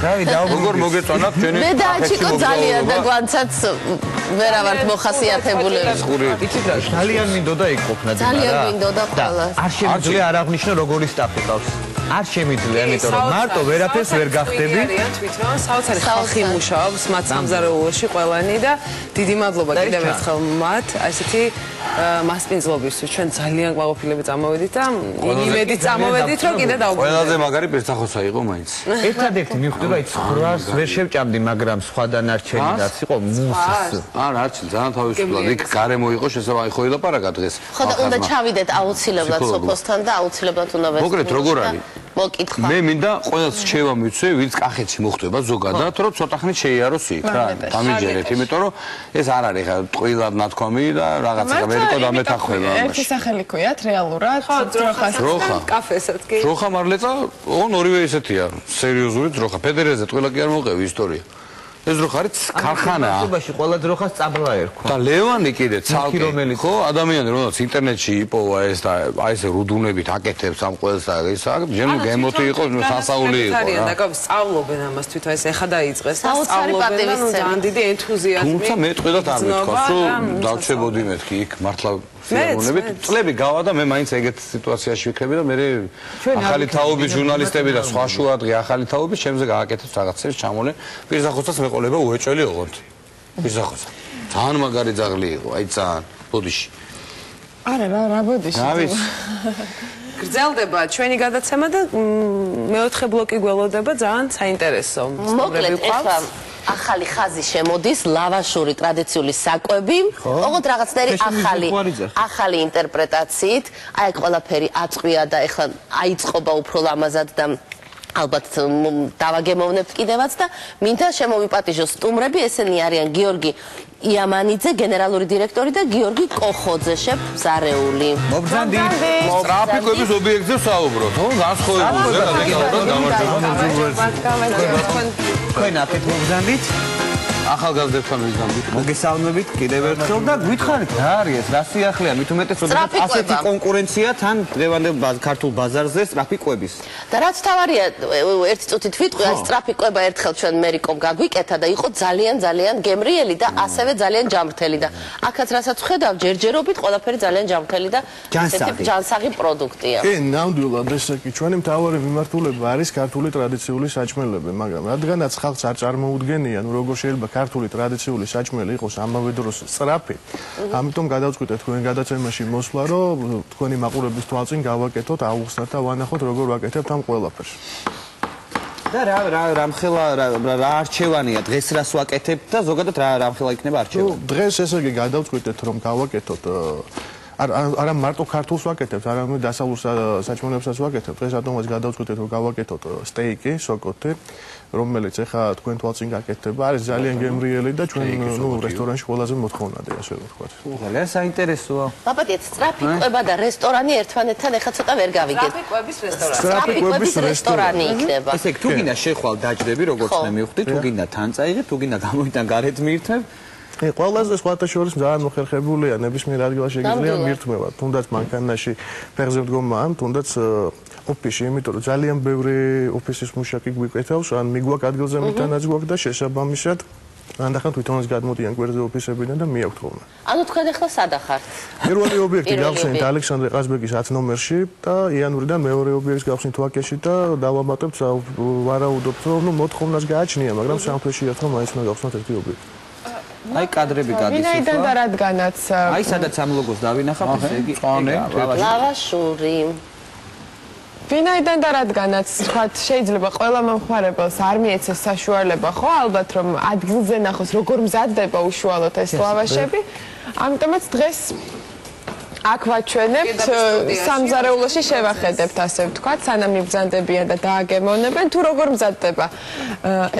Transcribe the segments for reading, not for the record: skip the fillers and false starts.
როგორ მოგეწონათ ჩვენი მე დააჩიკო ძალიან და გვანცაც ვერავართ მოხასიათებული. იცით რა, ძალიან მინდოდა იქ ყოფნა ძმა რა. ძალიან მინდოდა ყველას. არ შემიძლია არ აღნიშნო როგორი სტაფი ყავს. არ შემიძლია, იმიტომ რომ მარტო ვერაფერს ვერ გახდები. თვითონ საოცარი ხალხი მუშაობს მათ სამზარეულოში ყველანი და დიდი მადლობა კიდევ ერთხელ მათ, ასეთი მასპინძლობისთვის. ჩვენ ძალიან კმაყოფილებით წამოვედით და იმედი წამოვედით, რომ კიდე დავგვიწყდეთ. ყველაზე მაგარი პირსახოსა იყო მაინც. ერთადერთი მიხვდება ის 800-ს ვერ შევჭამდი, მაგრამ სხვა დანარჩენიც იყო მუსის. არა, არჩი ძალიან თავისუფლად იქ გარემო იყო შესაძლოა ხო ილაპარაკა დღეს. ხო და უნდა ჩავიდეთ აუცილებლად სოფოსთან და აუცილებლად უნდა ვეცდებით. მოკრეთ როგორ არის? მოკითხა. მე მინდა ყველას რჩევა მივცე, ვინც კახეთში მოხდება ზოგადად, რომ ცოტა ხნით შეიაროს იქ რა. დამიჯერეთ, იმიტომ რომ ეს არ არის ხა ტყუილად ნათქვამი და რაღაცა ვერიკო დამეთანხმება ამაში. ერთი სახელი ქვიათ რეალურად ძროხა კაფესაც კი. ძროხა მარლეწა, ოღონ ორივე ისეთია, სერიოზული ძროხა. ფედერეზე ტყუილა კი არ მოყევი ისტორია. ეს ძროხა არის ქარხანაა. ხობაში ყველა ძროხას წაბლა ერქვა. და ლევანი კიდე ცალკე ხო ადამიანი რომელსაც ინტერნეტში იპოვა ეს და აი ეს რუდუნებით აკეთებს ამ ყველს და ის ჯერ გემოთი იყო სასაული იყო რა. და სწავლობენ ამას თვითონ ეს ეხა დაიწყეს და სწავლობენ და ძალიან დიდი ენთუზიაზმი. თუმცა მე ტყუილად არ მეთქვა, რომ დავჩებოდი მეთქი იქ მართლა სიამოვნებით წლები გავა და მე მაინც ეგეთ სიტუაციაში ვიქნები და მე ახალი თაობის ჟურნალისტები და სხვა შუადღე ახალი თაობის ჩემზე გააკეთებს რაღაცებს ჩამოლე პირსახოსას მეყოლება უეჭველი ოღონდ პირსახოსა ძალიან მაგარი ძაღლი იყო აი ძალიან ბოდიში არა რა ბოდიში გრძელდება ჩვენი გადაცემა და მეოთხე ბლოკი გველოდება ძალიან საინტერესო მოკლედ ეხლა ახალი ხაზი შემოდის, ლავაშური ტრადიციული საკვები, ოღონდ რაღაცნაირი ახალი ინტერპრეტაციით, აი ყველაფერი აწყვია და ეხლა აიწყობა უფრო ლამაზად და ალბათ დავაგემოვნებთ კიდევაც და მინდა შემოვიპატიჟო სტუმრები, ესენი არიან გიორგი იამანიძე, გენერალური დირექტორი და გიორგი კოხოძე, შეფზარეული. მობრძანდით. ტრაფიკების ობიექტზე ვსაუბრობთ, ხო? განსხვავებული და თქვენ აქეთ მობრძანდით? ახალგაზრდებთან ვიზამდით. მოგესალმებით კიდევ ერთხელ და გითხარით რა არის ეს, რა სიახლეა, მით უმეტეს როდესაც ასეთი კონკურენცია თან დღევანდელ ქართულ ბაზარზე სტრაფიკების. და რაც თავარია, ერთი წუთით ვიტყვი, აი სტრაფიკება ერთხელ ჩვენ მერიკომ გაგვიკეთა და იყო ძალიან გემრიელი და ასევე ძალიან ჯანმრთელი და აქაც რასაც ვხედავ, ჯერჯერობით ყველაფერი ძალიან ჯანმრთელი და ესეთი ჯანსაღი პროდუქტია. კი, ნამდვილად ესე კი ჩვენი მთავარი მიმართულება არის ქართული ტრადიციული საჭმელები, მაგრამ რადგანაც ხალხს არ წარმოუდგენია, ნუ როგორ შეიძლება ქართული ტრადიციული საჭმელი იყოს ამავე დროს სწრაფი. ამიტომ გადავწყვიტეთ თქვენ გადაცემაში მოსვლა, რომ თქვენი მაყურებლის თვალწინ გავაკეთოთ აუხსნათ და ვანახოთ როგორ ვაკეთებთ ამ ყველაფერს. და რამხელა რა არჩევანია დღეს რას ვაკეთებთ და ზოგადად რამხელა იქნება არჩევანი? დღეს ესე იგი გადავწყვიტეთ რომ გავაკეთოთ არა მარტო ქართულს ვაკეთებთ, არამედ დასავლურ საჭმელებსაც ვაკეთებთ. დღეს რატომაც გადავწყვიტეთ რომ გავაკეთოთ სტეიკი, სოკოთი, რომელიც ეხა თქვენ თვალწინ გაკეთდება, არის ძალიან გემრიელი და ჩვენ რესტორანში ყველაზე მოთხოვნადია, ასე ვთქვათ. ძალიან საინტერესოა. ბაბადიეთ, სტრაფიკება და რესტორანი ერთმანეთთან ეხა ცოტა ვერ გავიგეთ. სტრაფიკების რესტორანი იქნება. ესე თუ გინდა შეხვალ დაჯდები, როგორც მე მივხვდი, თუ გინდა თან წაიღე, თუ გინდა გამოიტან გარეთ მიირთმევ. ყველაზე სხვათა შორის ძალიან მოხერხებულია ნებისმიერ ადგილაში შეიძლება მირთმევა, თუნდაც მანქანაში ფეხზე მდგომა ან თუნდაც ოფისში, იმიტომ რომ ძალიან ბევრი ოფისის მუშაკი გვიკეთავს, ან მიგვაქვს ადგილზე მიტანაც გვაქვს და შესაბამისად ანდახან თვითონაც გადმოდიან გვერდზე ოფისებიდან და მიაქვთ ხოლმე. ანუ თქვენ ახლა სად ახართ? პირველი ობიექტი გავხსენით ალექსანდრე ყაზბეგის 10 ნომერში და იანვრიდან მეორე ობიექტს გავხსენით ვაკეში და დავამატებთ ვარაუდობთ რომ მოთხოვნას გააჩნია, მაგრამ სამთვეში ერთხელ მაინც უნდა გავხსნათ ერთი ობიექტი. აი კადრები გადის. ვინაიდან და რადგანაც აი სადაც ამ ლოგოს დავინახავ, ესე იგი ლავაშური. ვინაიდან და რადგანაც თქვათ შეიძლება ყველა მომხმარებელს არ მიეცეს საშუალება, ხო, ალბათ რომ ადგილზე ნახოს როგორ მზადდება უშუალოდ ეს ლავაშები, ამიტომაც დღეს აქ ვაჩვენებთ სამზარეულოში შევახედებთ ასე ვთქვათ, სანამ იბრძანდებიან და დააგემოვნებენ თუ როგორ მზადდება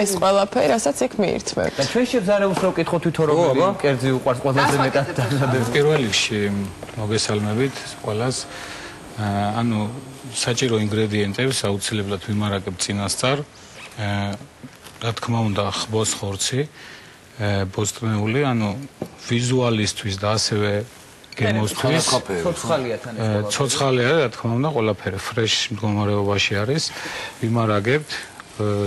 ეს ყველაფერი, რასაც იქ მიირთმევთ. და ჩვენ შევზარეულს რო ვკითხოთ თვითონ რომელი კერძი უყვარს ყველაზე მეტად და პირველ რიგში მოგესალმებით ყველას. ანუ საჭირო ინგრედიენტებს აუცილებლად ვიმარაგებ წინასწარ. რა თქმა უნდა, ხბოს ხორცი, ბოსტნეული, ანუ ვიზუალისტვის და ასევე გემოსთვის ცოცხალია თან ეს ცოცხალია რა თქმა უნდა ყველაფერი ფრეშ მდგომარეობაში არის ვიმარაგებთ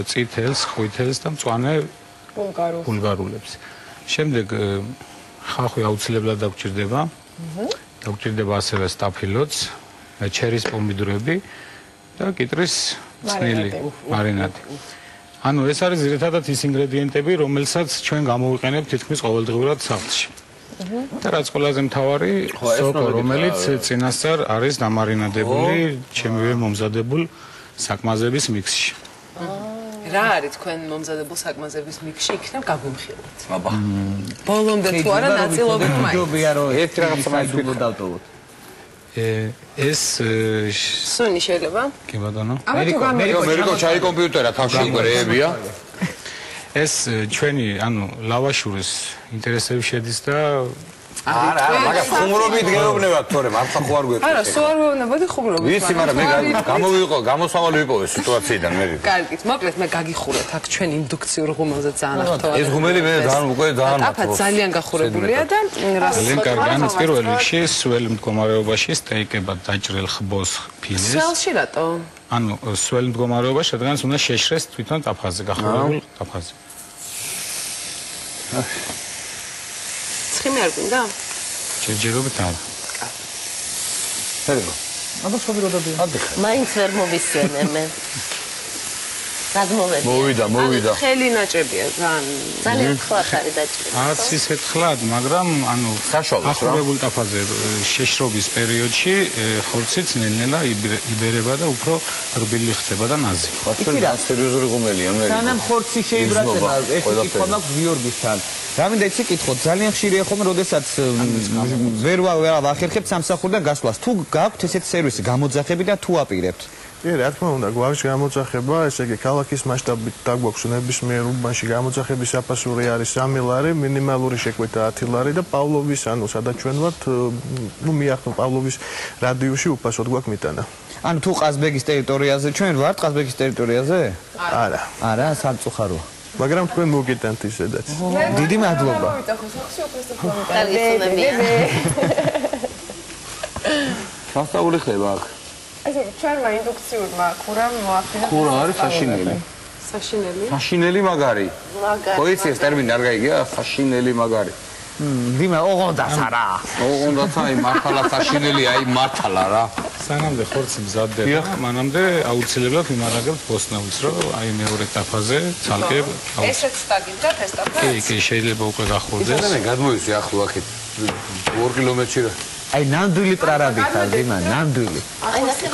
წითელს, ყვითელს და მწვანე ბულგარულებს. შემდეგ ხახვი აუცილებლად დაგჭირდება. დაგჭირდება ასევე სტაფილოც, ჩერის პომიდორები და კიტრის წნილი მარინადი. ანუ ეს არის ძირითადად ის ინგრედიენტები, რომელსაც ჩვენ გამოვიყენებთ თითქმის ყოველდღიურად სახლში. და რაც ყველაზე მთავარი, სოკო, რომელიც წინასწარ არის დამარინადებული ჩემივე მომზადებულ საკმაზების მიქსში. რა არის თქვენ მომზადებულ საკმაზების მიქსში იქნებ გაგვიმხილოთ. აბა. ბოლომდე თუ არა ნაწილობით მაინც. ერთ რაღაცა მაინც დავტოვოთ. ეს სუნი შეიძლება? კი ბატონო. ამერიკო ჩაი კომპიუტერა თავში უკვე რეებია. ეს ჩვენი, ანუ ლავაშურის ინტერესები შედის და არა, მაგრამ ხუმრობით გეუბნებათ თორე მართლა ხო არ გვეწევთ. არა, სულ არ ვეუბნებოდი ხუმრობით. ვიცი, მაგრამ მე გამოსავალი ვიპოვე სიტუაციიდან მე. კარგით, მოკლედ მე გაგიხურეთ აქ ჩვენ ინდუქციურ ღუმელზე ძალიან ახტოვად. ეს ღუმელი მე უკვე ძალიან აფა ძალიან გახურებულია და ძალიან კარგი, ანუ პირველ რიგში სველ მდგომარეობაში სტეიკებად დაჭრილ ხბოს ფილეს. სველში რატო? ანუ სველ მდგომარეობაში რადგან უნდა შეშრეს თვითონ ტაფხაზე, გახურებულ ტაფხაზე. ცხიმი არ გვინდა? შეჯერობით არა. ფერგო. აბა შობიროდა დიახ. მაინც ვერ მოვისვენე მე. გადმოვედი. მოვიდა. ხელი ნაჭებია ძალიან ხლად არის დაჭრილი. არც ისეთ ხლად, მაგრამ ანუ ახურებულ ტაფაზე შეშრობის პერიოდში ხორციც ნელ-ნელა იბერება და უფრო რბილი ხდება და ნაზი. რა სერიოზული ღუმელია მე. სანამ ხორცი შეიბრატება, ეს კითხვა მაქვს გიორგისთან. რამინდა იცი კითხოთ, ძალიან ხშირია ხოლმე, როდესაც ვერ ვახერხებთ სამსახურიდან გასვლას. თუ გაქვთ ესეთი სერვისი გამოძახები და თუ აპირებთ. კი, რა თქმა უნდა, გვაქვს გამოძახება, ესე იგი, ქალაქის მასშტაბით დაგვაქვს ნებისმიერ უბანში გამოძახების საფასური არის 3 ლარი, მინიმალური შეკვეთა 10 ლარი და პავლოვის, ანუ სადაც ჩვენ ვართ, მიახლო პავლოვის რადიუსში უფასოდ გვაქვს მიტანა. ანუ თუ ყაზბეგის ტერიტორიაზე ჩვენ ვართ, ყაზბეგის ტერიტორიაზე? არა. არა, სამწუხაროა. მაგრამ თქვენ მოგიტანთ ისედაც. დიდი მადლობა. სასწაული ხდება აქ. ესე ჩვენმა ინდუქციურმა ხურამ მოახდინა. ხურა არის საშინელი. საშინელი? საშინელი მაგარი. ხო იცი ეს ტერმინი არ გაიგია? საშინელი მაგარი. დიმა ოღონდაც არა. ოღონდაც აი მართლა საშინელი, აი მართლა რა. სანამდე ხორცი მზადდება, მანამდე აუცილებლად ვიმარაგებთ ბოსტნეულს, რომ აი მეორე ტაფაზე ცალკე ესეც დაგიძათ ეს ტაფა? კი, შეიძლება უკვე გახურდეს. მე გადმოვიცი ახლო აქეთ 2 კილომეტრში რა. აი ნამდვილი პრარაბი ხარ, დიმა, ნამდვილი.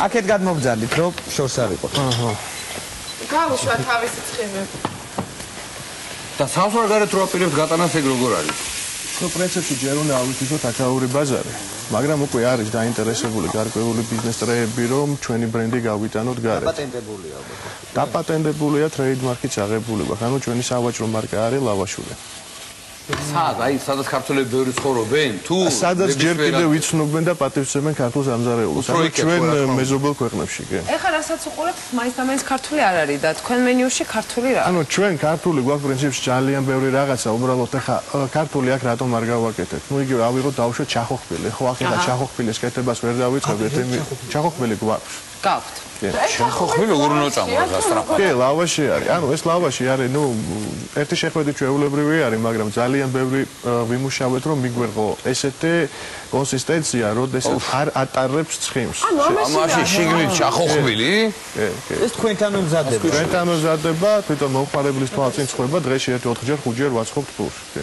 აქეთ გადმოგძანდით, რომ შორს არ იყო. აჰა. გავუშვა თავისი ცხიმი. და სამსვარგარეთ რო აპირებთ გატანას ეგ როგორ არის? ხო, პრინციპში ჯერ უნდა ავიქცოთ აქაური ბაზარი, მაგრამ უკვე არის დაინტერესებული გარკვეული ბიზნეს წრეები, რომ ჩვენი ბრენდი გავიტანოთ გარეთ. დაპატენტებულია ალბათ. დაპატენტებულია, ტრეიდმარკიც აღებული გვაქვს. ანუ ჩვენი სავაჭრო მარკა არის ლავაშური. სადაც ქართველები ბევრი ცხოვრობენ? თუ სადაც ჯერ კიდევ ვიცნობენ და პატივცემენ ქართულ სამზარეულოს. ანუ ჩვენ მეზობელ ქვეყნებში, კი. ეხლა რასაც უყურებთ, მაინც და მაინც ქართული არ არის და თქვენ მენიუში ქართული რა? ანუ ჩვენ ქართული გვაქვს პრინციპში ძალიან ბევრი რაღაცა, უბრალოდ ეხლა ქართული აქ რატომ არ გავაკეთეთ? ნუ იგივე ავიღოთ დავუშვათ ჩახოხბილი. ხო, ახლა ჩახოხბილის კეთებას ვერ დავიწყებთ, ჩახოხბილი გვაქვს. გაქვთ. ჩახოხბილი ურნოწამოა გასტრაფა. კი, ლავაში არის. ანუ ეს ლავაში არის, ნუ ერთი შეხვედრით ჩვეულებრივი არის, მაგრამ ძალიან ბევრი ვიმუშავეთ, რომ მიგვერყო ესეთი კონსისტენცია, როდესაც არ ატარებს ცხიმს. ამაში შიგნით ჩახოხბილი? კი. ეს თქვენთან მზადდება. თქვენთან მზადდება, თვითონ მომხმარებლის თვალწინ ცხება, დღეში 1-4 ჯერ 5 ჯერ ვაცხობთ პურს. კი.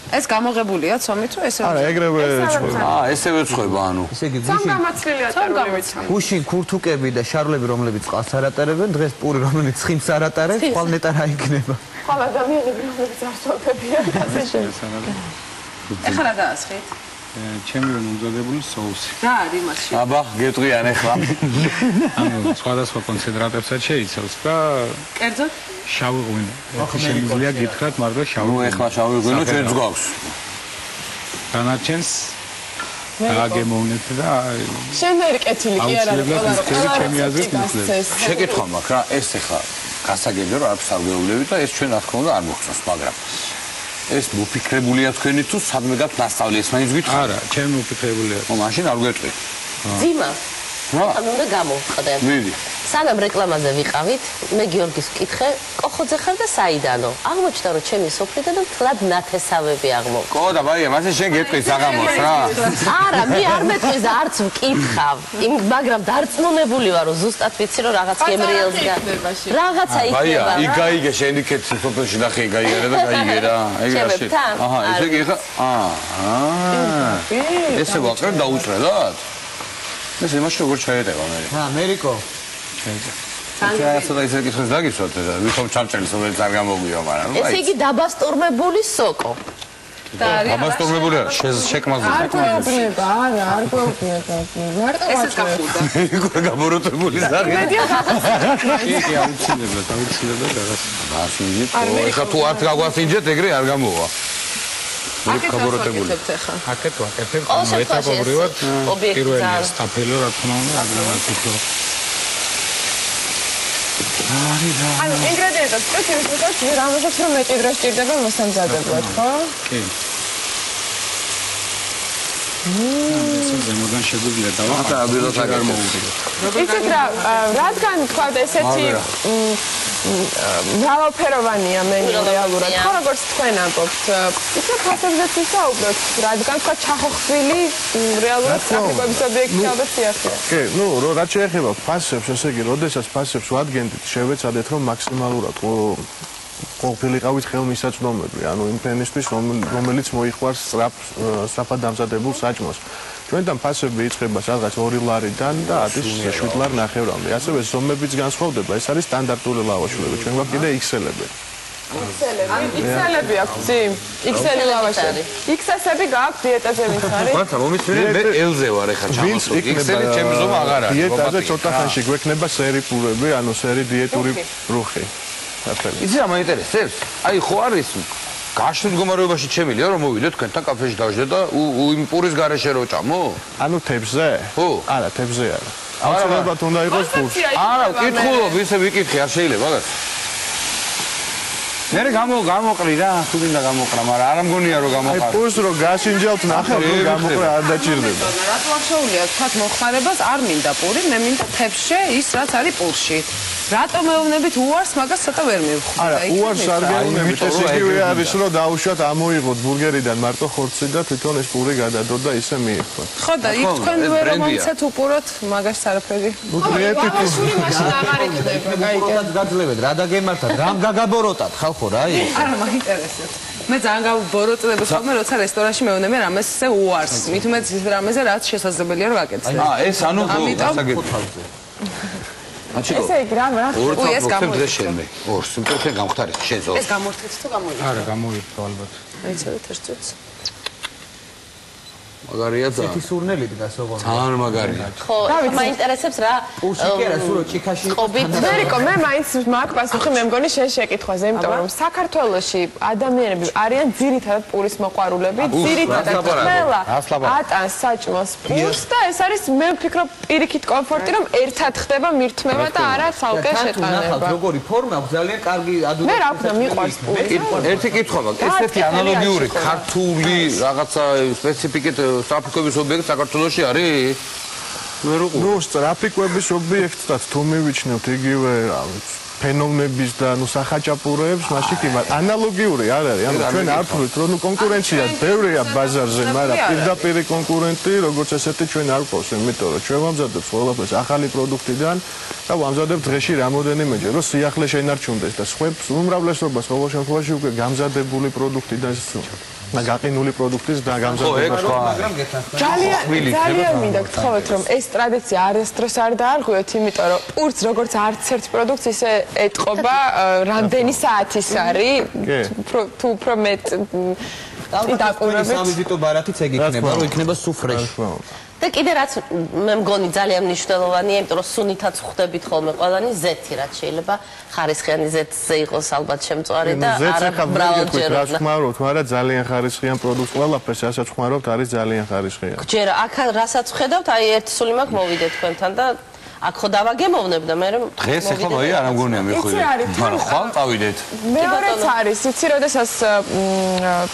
ეს გამოღებულია ცომი თუ ესე? არა, ეგრევე ცხება. ესევე ცხება, ანუ. ესე იგი სამგამაცლილი ატარებებით. გუშინ ქურთუკები და შარლები, რომლებიც წყალს არ ატარებენ, დღეს პური, რომელიც ცხიმს არ ატარებს, ხვალ ნეტარ აიქნება. ხვალ ადამიანები, რომლებიც არ სწორდებიან, ასე შეიძლება. ეხლა რა დაასხით? ჩემი მომზადებული соуსი. რა არის მასში? აბა, გეტყვიან ეხლა. ანუ სხვადასხვა კონცენტრატებსაც შეიცავს და კერძოდ? შავი ღვინო. შემიძლია გითხრათ, მაგრამ შავი. ნუ ეხლა შავი ღვინო ჩვენც გვაქვს. დანარჩენს აგემოვნეთ და შენ ვერ კეთილი კი არა ჩემი აზრით მისლებს. შეკითხვა მაქვს რა, ეს ეხლა გასაგებია რომ არც არ გეუბნებით და ეს ჩვენ რა თქმა უნდა არ მოხსნას, მაგრამ ეს მოფიქრებულია თქვენი თუ სადმე გაქვთ ნასწავლი ეს მაინც გითხარ? არა, ჩემი მოფიქრებულია. მაშინ არ გეტყვით. ძიმა უნდა გამოვხდე. მიდი. სანამ რეკლამაზე ვიყავით, მე გიორგის ვკითხე, კოხოძე ხარ და საიდანო. აღმოჩნდა რომ ჩემი სოფლიდან მთლად ნათესავები აღმოჩნდა. კოდა, ბაია, მასე შენ გეტყვის აღამოს რა. არა, მე არ მეტყვის და არც ვკითხავ. მაგრამ დარწმუნებული ვარ, რომ ზუსტად ვიცი რომ რაღაც გემრიელს და რაღაცა იქნება. ბაია, იქ გაიგე შენი კეთილი სოფელში ნახე გაიგერა და გაიგე რა. ეგ რაში. აჰა, ესე იგი ხა. ესე ვაყრე დაუწრედად. ეს იმაში როგორ ჩაეტევა მე. ამერიკო. საერთოდ ისე კითხვის დაგიცვათ და ვითომ ჩამჭერს რომელიც არ გამოგვიო, მაგრამ ესე იგი დაბასტურმებული სოკო. დაბასტურმებული არა, შეკმაზე. არ გვეუბნება, არა, არ გვეუბნება. მარტო ესეც გახურდა. იქ გაბოროტებული ზარი. კი, აუცილებლად რაღაც. გასინჯეთ. ეხა თუ არ გაგვასინჯეთ, ეგრე არ გამოვა. აქეთ ვაკეთებთ ახლა. აქეთ ვაკეთებ, ყოველ შემთხვევაში ეტაპობრივად ობიექტი პირველი ძალიან სტაფელო რა თქმა უნდა, აგროვებთ. ანუ ინგრედიენტებს წვეთის მეტად რამაზებს რომ მეტი დრო სჭირდება მოსამზადებლად, ხო? კი. ეს ზემოდან შეგვიძლია დავახატო. და აბილოს აღარ მოვუდგეთ. იცით რა, რადგან თქვა ესეთი მრავალფეროვანია მენიუ რეალურად, ხო როგორც თქვენ ამბობთ, ისე ფასებზეც ვისაუბროთ, რადგან თქვა ჩახოხბილი რეალურად ტრაფიკების ობიექტი ალბათ სიახლეა. კი, რაც შეეხება ფასებს, ესე იგი, როდესაც ფასებს ვადგენთ, შევეცადეთ რომ მაქსიმალურად ყოფილიყავით ხელმისაწვდომები, ანუ იმ ფენისთვის, რომელიც მოიყვარს სწრაფად დამზადებულ საჭმელს. ჩვენთან ფასები იწყება სადღაც 2 ლარიდან და 7 ლარ ნახევრამდე. ასევე ზომებიც განსხვავდება, ეს არის სტანდარტული ლავაშები. ჩვენ გვაქვს კიდე XL-ები. XL-ები აქვს, ძი? XL ლავაშები. XS-ები გააქვთ დიეტაზე ვინც არის? მართლა მომიწვიე მე L-ზე ვარ ეხა ჩამოსული. XL-ი ჩემი ზომა აღარ არის. დიეტაზე ცოტა ხანში გვექნება სერიპურები, ანუ სერი დიეტური რუხი. იცი რა მაინტერესებს? აი ხო არის გაშლილ მდგომარეობაში ჩემილია რომ მოვიდე თქვენთან კაფეში დავждე და იმ პურის გარეშე რო ჭამო? ანუ თებზე? ხო. არა, თებზე არა. აუცილებლად უნდა იყოს პურს. არა, ვკითხულობ, ისე ვიკითხე, არ შეიძლება რა. მე გამოყრი რა, თუ მინდა გამოყრა, მაგრამ არ მგონია რომ გამოყრა. აი პურს რო გაშინჯავთ ნახავთ რომ გამოყრა არ დაჭირდება. რატო აღშეულია თქვათ მოხმარებას არ მინდა პური, მე მინდა თებსში ის რაც არის პურში. რატო მეუბნებით უარს, მაგას ცოტა ვერ მივხვდი. არა, უარს არ გეუბნებით, ეს იგივე არის რომ დაუშვათ ამოიღოთ ბურგერიდან მარტო ხორცი და თვითონ ეს პური გადადო და ისე მიიღოთ. ხო და იქ თქვენ ვერ მომიცეთ უპუროთ მაგას არაფერი. ნუ პრიეტი თუ მაშინ აღარ იქნება, გაიგეთ. გაძლევეთ, რა დაგემართათ, რამ გაგაბოროტათ ხალხო რა ის? არა, მაინტერესებს. მე ძალიან გავბოროტდება ხოლმე, როცა რესტორანში მეუბნებიან რამესზე უარს. მით უმეტეს ის რამეზე რაც შესაძლებელია რომ გაკეთდეს. ეს ანუ გასაგებია. ესე იგი რა 2% დღეს შენმე 2% გამختارეთ შენ ზოგ. ეს გამორთეთ თუ გამოიწვია? არა, გამოიწვია ალბათ. აიცადეთ ერთ წუთს. მაგარია და ცეთი სურნელი დგას ოღონდ. ძალიან მაგარია. ხო, მაინტერესებს რა. პურში კი არა, სურო ჭიქაში. მერიკო, მე მაინც მაქვს პასუხი მე მგონი შენ შეკითხვაზე, იმიტომ რომ საქართველოში ადამიანები არიან ძირითადად პურის მოყვარულები, ძირითადად ყველა ატანს საჭმელს პურს და ეს არის მე ვფიქრობ პირიქით კომფორტი რომ ერთად ხდება მირთმევა და არა ცალკე შეტანება. როგორი ფორმა აქვს ძალიან კარგი მე რა ვქნა მიყვარს პური. ერთი კითხვა მაქვს, ესეთი ანალოგიური ქართული რაღაცა სპეციფიკით სტრაფიკების ობიექტი საქართველოში არის? ნუ სტრაფიკების ობიექტად თუ მივიჩნევთ იგივე ფენომენების და ნუ სახაჭაპურეებს, მაშინ კი ანალოგიური არ არის. ანუ ჩვენ არ ვფიქრობთ რომ ნუ კონკურენცია ბევრია ბაზარზე, მაგრამ პირდაპირი კონკურენტი როგორც ესეთი ჩვენ არ გვყავს, იმიტომ რომ ჩვენ ვამზადებთ ყველაფერს ახალი პროდუქტიდან და ვამზადებთ დღეში რამოდენიმეჯერ, რომ სიახლე შენარჩუნდეს და სხვებს უმრავლესობას ყოველ შემთხვევაში უკვე გამზადებული პროდუქტიდან და გაყინული პროდუქტის და გამზადება. ძალიან მინდა გთხოვოთ რომ ეს ტრადიცია არასდროს არ დაარღვიოთ, იმიტომ რომ პურს როგორც არც ერთ პროდუქტს ისე ეტყობა რამდენი საათის არის თუ უფრო მეტ დაკვირვებით სამიზიტო ბარათიც ეგ იქნება, რომ იქნება სუფრეში. და კიდე რაც მე მგონი ძალიან მნიშვნელოვანია, იმიტომ რომ სუნითაც ხვდებით ხოლმე ყველანი ზეთი, რაც შეიძლება ხარისხიანი ზეთზე იყოს ალბათ შემწვარი და არა მრავალჯეროვნა. რაც ხმარობთ, მაგრამ ძალიან ხარისხიან პროდუქტს ყველაფერს რასაც ხმარობთ არის ძალიან ხარისხიანი. ჯერა აქ რასაც ხედავთ, აი ერთი სული მაქვს მოვიდე თქვენთან და აქ ხო დავაგემოვნებ და მე დღეს ახლა მოი არ ამგონია მიხული მაგრამ ხვალ წავიდეთ მეორეც არის იცი როდესაც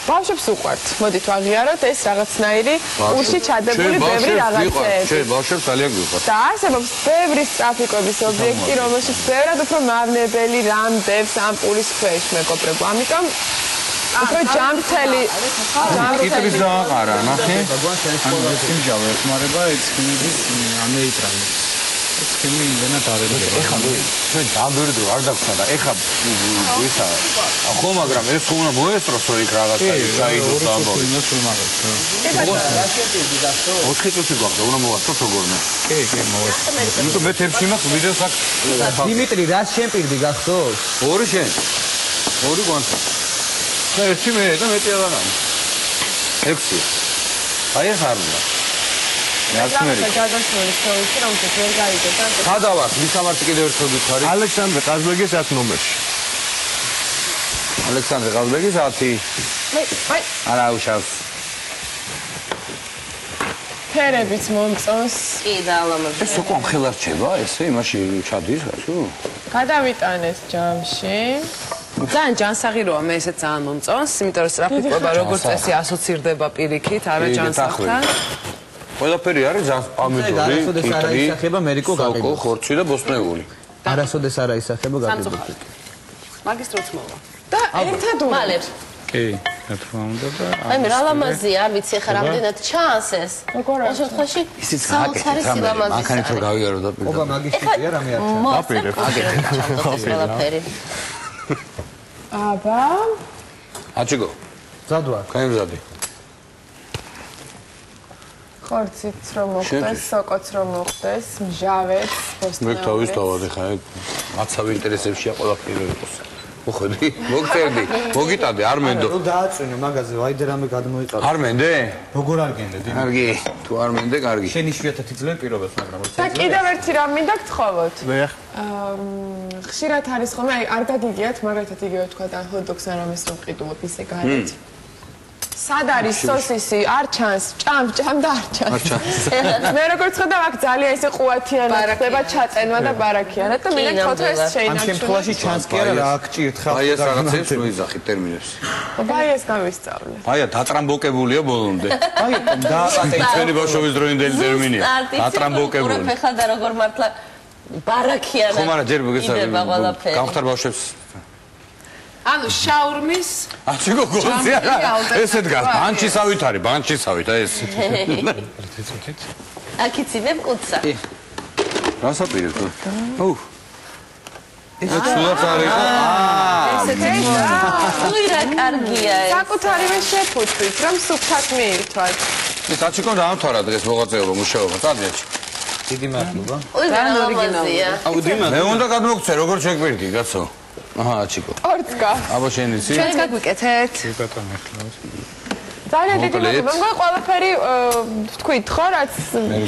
ბავშვებს უყვართ მოდით ვაღიაროთ ეს რაღაცნაირი ურში ჩადებული ბევრი რაღაცეები ჩვენ ბავშვებს ძალიან გვიყვართ და არსებობს ბევრი ტრაფიკობის ობიექტი რომელშიც ბევრად უფრო მავნებელი რამდებს ამ პურის ქვეშ მეგობრებო ამიტომ უფრო ჯამრთელი კიტრის დააყარა ნახე ანუ სიმჯავე ეხმარება ეცხიმის ნეიტრალი ეცხიმი იმდენად აღებდება ეხლა ჩვენ დაბერდო არ დაგხსნა და ეხლა ისა ხო მაგრამ ეს ხო უნდა მოესწროს რომ იქ რაღაცა ჩაიდოს ამბავი იმას ვიმაღებ ოთხი წუთი გვაქვს უნდა მოვასწროთ როგორმე კი მოვასწროთ იმიტომ მე თებში მაქვს ვიდეოს აქ დიმიტრი რა შენ პირდი გახსოვს ორი შენ ორი გვანცა და ერთი მე და მეტი აღარ არის 6 აი ეს არ უნდა რაღაცა გადასული შოუში რომ ვერ გაიგეთ და სადავარ მისამართი კიდევ ერთხელ გითხარი ალექსანდრე ყაზბეგის 10 ნომერში ალექსანდრე ყაზბეგის 10 აი არა უშავს ფერებიც მომწონს კი დაალამებს ეს უკვე ამხელა რჩება ესე იმაში ჩადის რაშო გადავიტანეს ჯამში ძალიან ჯანსაღიროა მე ესე ძალიან მომწონს იმიტომ რომ სტრაფიკობა როგორც წესი ასოცირდება პირიქით არა ჯანსაღთან ყველაფერი არის პამიდორი არასოდეს არ აისახება მერიკო გაკო ხორცი და ბოსტნეული არასოდეს არ აისახება გაგებულებით მაგისტროც მოვა და ერთად მალებს კი რა თქმა უნდა და აი მე რა ლამაზია არ ვიცი ახლა რამდენად ჩანს ეს როგორ ამ შემთხვევაში ისიც საოცარი სილამაზის მანქანით რომ გავიარო და პირდა ობა მაგისტრია რამე არ ჩანს დაპირებ აგეთ აბა აჩიგო ზადვა კაიმზადი ხორციც რომ მოხდეს სოკოც რომ მოხდეს მჟავეც მე თავის დავადი ხა მაცავი ინტერესებშია ყველაფერი იყოს მოხდი მოგწერდი მოგიტადე არ მენდო რომ დააწვინე მაგაზე ვაიდე რამე გადმოიყარა არ მენდე როგორ არ გენდე კარგი თუ არ მენდე კარგი შენ იშვიათად იძლევ პირობას მაგრამ და კიდევ ერთი რამ მინდა გთხოვოთ მე ხშირად არის ხოლმე აი არ გაგიგიათ მაგალითად იგივე თქვა და ჰოთ-დოგს არ ამის რომ ყიდულობ ისე გარეთ სად არის სოსისი არ ჩანს ჭამ და არ ჩანს მე როგორც ხედავ აქ ძალიან ისე ყუათიანად ხდება ჩაწენვა და ბარაქიანად და მინდა გთხოვთ ეს ამ შეინახო შემთხვევაში ჩანს კი არა რა აქ ჭირთ ხალხი აი ეს რაღაცებს მოიზახით ტერმინებს აი ეს გავისწავლე აია დატრამბოკებულია ბოლომდე აი დააპატე ჩვენი ბავშვობის დროინდელი ტერმინია დატრამბოკებული ფეხა და როგორ მართლა ბარაქიანად ხომ არა ჯერ მოგესალმებით იდება ყველაფერი გამختار ბავშვებს ანუ შაურმის აჩიგო გონცია ესე დგას ბანჩისავით არის ბანჩისავით აი ეს აკიცინებ კუცა რასაპირებ თუ ოუ ეს სულაც არის ესეთი რა კარგია ეს საკუთარივე შეფუთვით რომ სუფთად მიირთვათ ეს აჩიკო დაამთავრა დღეს მოღვაწეობა მუშაობა წადიაჩი დიდი მადლობა ძალიან ორიგინალია აუ დიმა მე უნდა გადმოგცე როგორ შეგვირდი კაცო აჰა აჩიკო ორცკა აბა შენ იცი ჩვენც გაგვიკეთეთ ბატონო ახლა ძალიან დიდი მადლობა მგონი ყველაფერი ვთქვით ხო რაც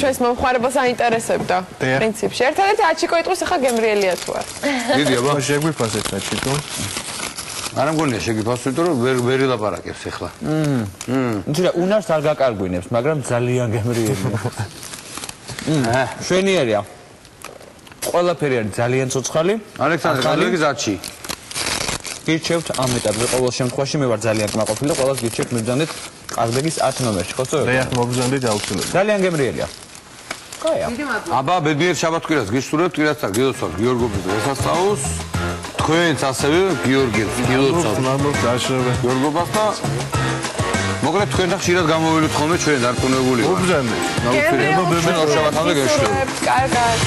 ჩვენს მომხმარებელს აინტერესებდა პრინციპში ერთადერთი აჩიკო იტყვის ახლა გემრიელია თუ არა დიდი აბა შეგვიფასეთ აჩიკო არა მგონია შეგიფასო იმიტომ რომ ვერ ილაპარაკებს ახლა იცი რა უნარს არ გაკარგვინებს მაგრამ ძალიან გემრიელია შვენიერია ყველაფერი არის ძალიან ცოცხალი ალექსანდრე გალეგის 10-ში გირჩევთ ამ ეტაპზე ყოველ შემთხვევაში მე ვარ ძალიან კმაყოფილი და ყველას გირჩევთ მიბრძანდეთ ყაზბეგის 10 ნომერში ხო სწორედ? მე ახ მოგბრძანდით აუცილებლად ძალიან გემრიელია. კაია. აბა ბედნიერ შაბათკვირას გისურვებთ კირასთან გილოცავთ გიორგობის დღესასწაულს თქვენც ასევე გიორგებს გილოცავთ მამოს გაშრება გიორგობას და მოკლედ თქვენ და ხშირად გამოვიდეთ ხოლმე ჩვენ დარწმუნებული ვარ მოგბრძანდით ნაუცილებლად შაბათამდე გეშლებით კარგად